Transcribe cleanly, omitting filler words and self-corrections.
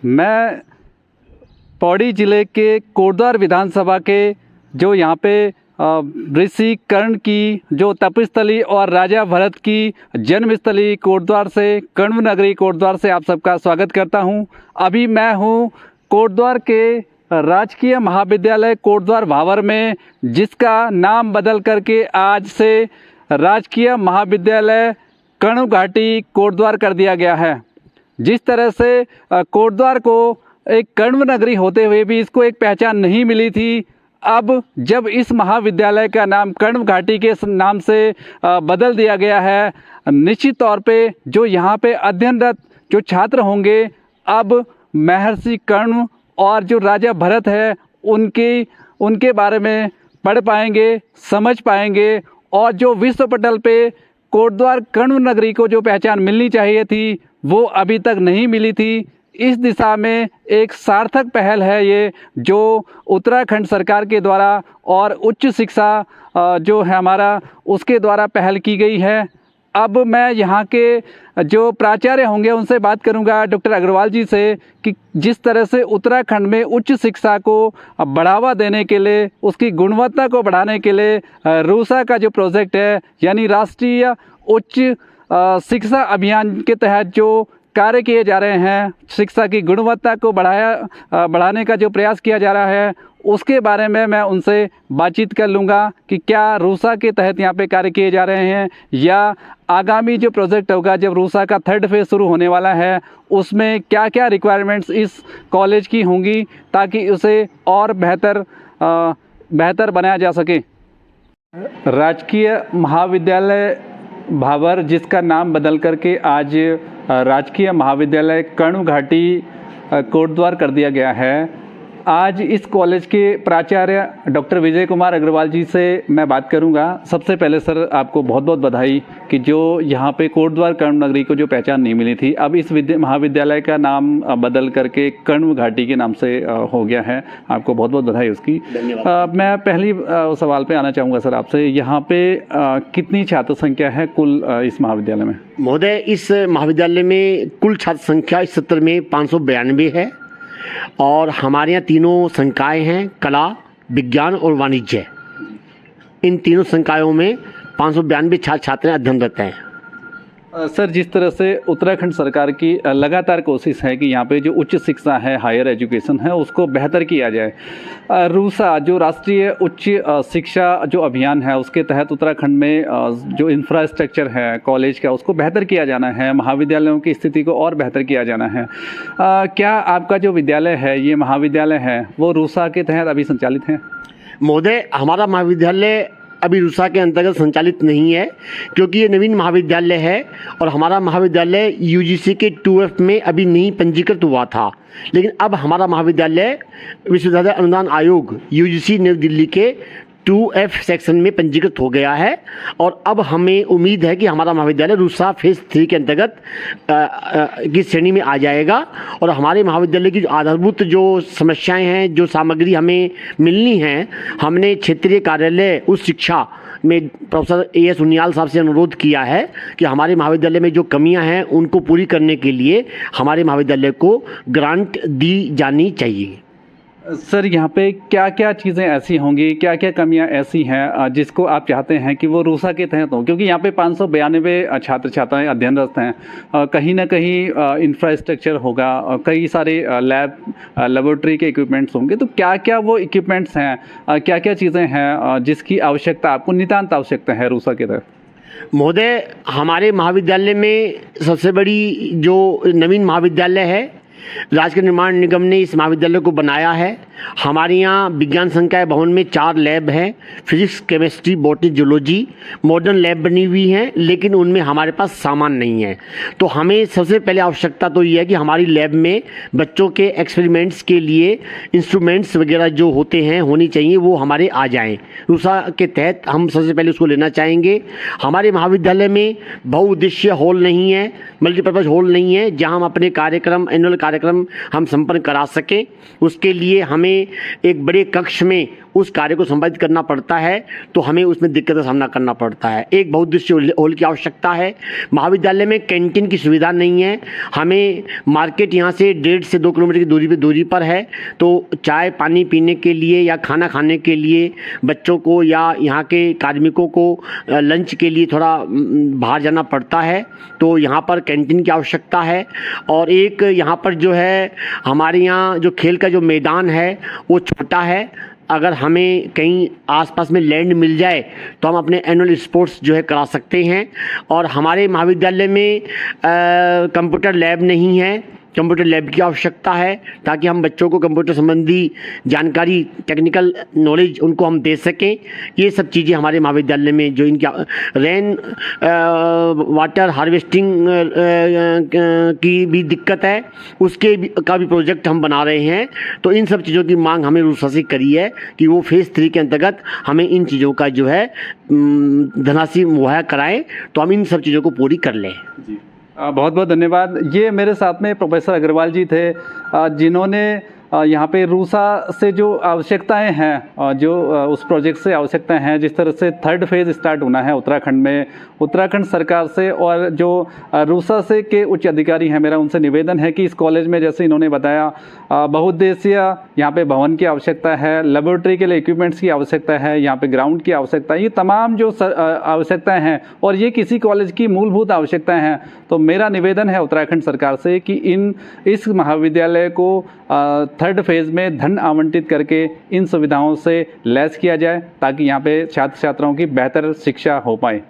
मैं पौड़ी ज़िले के कोटद्वार विधानसभा के जो यहाँ पे ऋषि कर्ण की जो तपस्थली और राजा भरत की जन्मस्थली कोटद्वार से, कण्व नगरी कोटद्वार से आप सबका स्वागत करता हूँ। अभी मैं हूँ कोटद्वार के राजकीय महाविद्यालय कोटद्वार भावर में, जिसका नाम बदल करके आज से राजकीय महाविद्यालय कण्व घाटी कोटद्वार कर दिया गया है। जिस तरह से कोटद्वार को एक कण्व नगरी होते हुए भी इसको एक पहचान नहीं मिली थी, अब जब इस महाविद्यालय का नाम कण्व घाटी के नाम से बदल दिया गया है, निश्चित तौर पे जो यहाँ पे अध्ययनरत जो छात्र होंगे, अब महर्षि कण्व और जो राजा भरत है उनके बारे में पढ़ पाएंगे, समझ पाएंगे, और जो विश्व पटल पे कोटद्वार कण्व नगरी को जो पहचान मिलनी चाहिए थी वो अभी तक नहीं मिली थी। इस दिशा में एक सार्थक पहल है ये, जो उत्तराखंड सरकार के द्वारा और उच्च शिक्षा जो है हमारा उसके द्वारा पहल की गई है। अब मैं यहाँ के जो प्राचार्य होंगे उनसे बात करूँगा, डॉक्टर अग्रवाल जी से, कि जिस तरह से उत्तराखंड में उच्च शिक्षा को बढ़ावा देने के लिए, उसकी गुणवत्ता को बढ़ाने के लिए रूसा का जो प्रोजेक्ट है, यानी राष्ट्रीय उच्च शिक्षा अभियान के तहत जो कार्य किए जा रहे हैं, शिक्षा की गुणवत्ता को बढ़ाने का जो प्रयास किया जा रहा है, उसके बारे में मैं उनसे बातचीत कर लूँगा कि क्या रूसा के तहत यहाँ पे कार्य किए जा रहे हैं, या आगामी जो प्रोजेक्ट होगा जब रूसा का 3rd फेज़ शुरू होने वाला है उसमें क्या क्या रिक्वायरमेंट्स इस कॉलेज की होंगी ताकि उसे और बेहतर बनाया जा सके। राजकीय महाविद्यालय भावर, जिसका नाम बदल करके आज राजकीय महाविद्यालय कण्व घाटी कोटद्वार कर दिया गया है। आज इस कॉलेज के प्राचार्य डॉक्टर विजय कुमार अग्रवाल जी से मैं बात करूंगा। सबसे पहले सर, आपको बहुत बहुत बधाई कि जो यहाँ पे कोटद्वार कण्व नगरी को जो पहचान नहीं मिली थी, अब इस महाविद्यालय का नाम बदल करके कण्व घाटी के नाम से हो गया है। आपको बहुत बहुत बधाई उसकी। मैं पहली सवाल पे आना चाहूँगा सर आपसे, यहाँ पे कितनी छात्र संख्या है कुल इस महाविद्यालय में? महोदय, इस महाविद्यालय में कुल छात्र संख्या इस सत्र में 592 है, और हमारे यहाँ तीनों संकाय हैं, कला, विज्ञान और वाणिज्य। इन तीनों संकायों में 592 छात्र छात्राएं अध्ययनरत हैं। सर, जिस तरह से उत्तराखंड सरकार की लगातार कोशिश है कि यहाँ पे जो उच्च शिक्षा है, हायर एजुकेशन है, उसको बेहतर किया जाए, रूसा जो राष्ट्रीय उच्च शिक्षा जो अभियान है उसके तहत उत्तराखंड में जो इंफ्रास्ट्रक्चर है कॉलेज का उसको बेहतर किया जाना है, महाविद्यालयों की स्थिति को और बेहतर किया जाना है। क्या आपका जो विद्यालय है, ये महाविद्यालय है, वो रूसा के तहत अभी संचालित है? महोदय, हमारा महाविद्यालय अभी रूसा के अंतर्गत संचालित नहीं है, क्योंकि ये नवीन महाविद्यालय है और हमारा महाविद्यालय यूजीसी के 2F में अभी नहीं पंजीकृत हुआ था। लेकिन अब हमारा महाविद्यालय विश्वविद्यालय अनुदान आयोग यूजीसी नई दिल्ली के 2F सेक्शन में पंजीकृत हो गया है, और अब हमें उम्मीद है कि हमारा महाविद्यालय रूसा फेज़ 3 के अंतर्गत की श्रेणी में आ जाएगा, और हमारे महाविद्यालय की आधारभूत जो समस्याएं हैं, जो सामग्री हमें मिलनी है, हमने क्षेत्रीय कार्यालय उच्च शिक्षा में प्रोफेसर AS उनियाल साहब से अनुरोध किया है कि हमारे महाविद्यालय में जो कमियां हैं उनको पूरी करने के लिए हमारे महाविद्यालय को ग्रांट दी जानी चाहिए। सर, यहाँ पे क्या क्या चीज़ें ऐसी होंगी, क्या क्या कमियाँ ऐसी हैं जिसको आप चाहते हैं कि वो रूसा के तहत हो? क्योंकि यहाँ पे 592 छात्र छात्राएं अध्ययनरत हैं, कहीं ना कहीं इंफ्रास्ट्रक्चर होगा, कई सारे लेबोरेटरी के इक्विपमेंट्स होंगे, तो क्या क्या वो इक्विपमेंट्स हैं, क्या क्या चीज़ें हैं जिसकी आवश्यकता आपको नितांत आवश्यकता है रूसा के तहत? महोदय, हमारे महाविद्यालय में सबसे बड़ी जो नवीन महाविद्यालय है, राज्य के निर्माण निगम ने इस महाविद्यालय को बनाया है। हमारे यहाँ विज्ञान संकाय भवन में 4 लैब हैं, physics, chemistry, botany, zoology. Modern lab बनी हुई हैं, लेकिन उनमें हमारे पास सामान नहीं है। तो हमें सबसे पहले आवश्यकता तो ये है कि हमारी लैब में बच्चों के एक्सपेरिमेंट्स के लिए इंस्ट्रूमेंट्स वगैरह जो होते हैं होनी चाहिए, वो हमारे आ जाएं। रूसा के तहत हम सबसे पहले उसको लेना चाहेंगे। हमारे महाविद्यालय में बहुउद्देशीय हॉल नहीं है, मल्टीपर्पज़ हॉल नहीं है, जहाँ हम अपने कार्यक्रम, एनुअल कार्यक्रम हम संपन्न करा सकें, उसके लिए हमें एक बड़े कक्ष में उस कार्य को संपादित करना पड़ता है, तो हमें उसमें दिक्कत का सामना करना पड़ता है। एक बहुउद्देशीय हॉल की आवश्यकता है। महाविद्यालय में कैंटीन की सुविधा नहीं है। हमें मार्केट यहाँ से 1.5 से 2 किलोमीटर की दूरी पर है, तो चाय पानी पीने के लिए या खाना खाने के लिए बच्चों को या यहाँ के कार्मिकों को लंच के लिए थोड़ा बाहर जाना पड़ता है, तो यहाँ पर कैंटीन की आवश्यकता है। और एक यहाँ पर जो है हमारे यहाँ जो खेल का जो मैदान है वो छोटा है। अगर हमें कहीं आसपास में लैंड मिल जाए तो हम अपने एनुअल स्पोर्ट्स जो है करा सकते हैं। और हमारे महाविद्यालय में कंप्यूटर लैब नहीं है, कंप्यूटर लैब की आवश्यकता है, ताकि हम बच्चों को कंप्यूटर संबंधी जानकारी, टेक्निकल नॉलेज उनको हम दे सकें। ये सब चीज़ें हमारे महाविद्यालय में जो इनकी रेन वाटर हार्वेस्टिंग की भी दिक्कत है, उसके का भी प्रोजेक्ट हम बना रहे हैं। तो इन सब चीज़ों की मांग हमें रूसा से करी है कि वो फेज़ 3 के अंतर्गत हमें इन चीज़ों का जो है धनराशि मुहैया कराएं, तो हम इन सब चीज़ों को पूरी कर लें। जी, बहुत बहुत धन्यवाद। ये मेरे साथ में प्रोफेसर अग्रवाल जी थे, जिन्होंने यहाँ पे रूसा से जो आवश्यकताएं हैं, जो उस प्रोजेक्ट से आवश्यकताएं हैं, जिस तरह से 3rd फेज़ स्टार्ट होना है उत्तराखंड में, उत्तराखंड सरकार से और जो रूसा से के उच्च अधिकारी हैं, मेरा उनसे निवेदन है कि इस कॉलेज में जैसे इन्होंने बताया बहुउद्देशीय यहाँ पे भवन की आवश्यकता है, लेबोरेटरी के लिए इक्विपमेंट्स की आवश्यकता है, यहाँ पे ग्राउंड की आवश्यकता है, ये तमाम जो आवश्यकताएँ हैं और ये किसी कॉलेज की मूलभूत आवश्यकताएँ हैं। तो मेरा निवेदन है उत्तराखंड सरकार से कि इस महाविद्यालय को 3rd फेज़ में धन आवंटित करके इन सुविधाओं से लैस किया जाए, ताकि यहाँ पे छात्र छात्राओं की बेहतर शिक्षा हो पाए।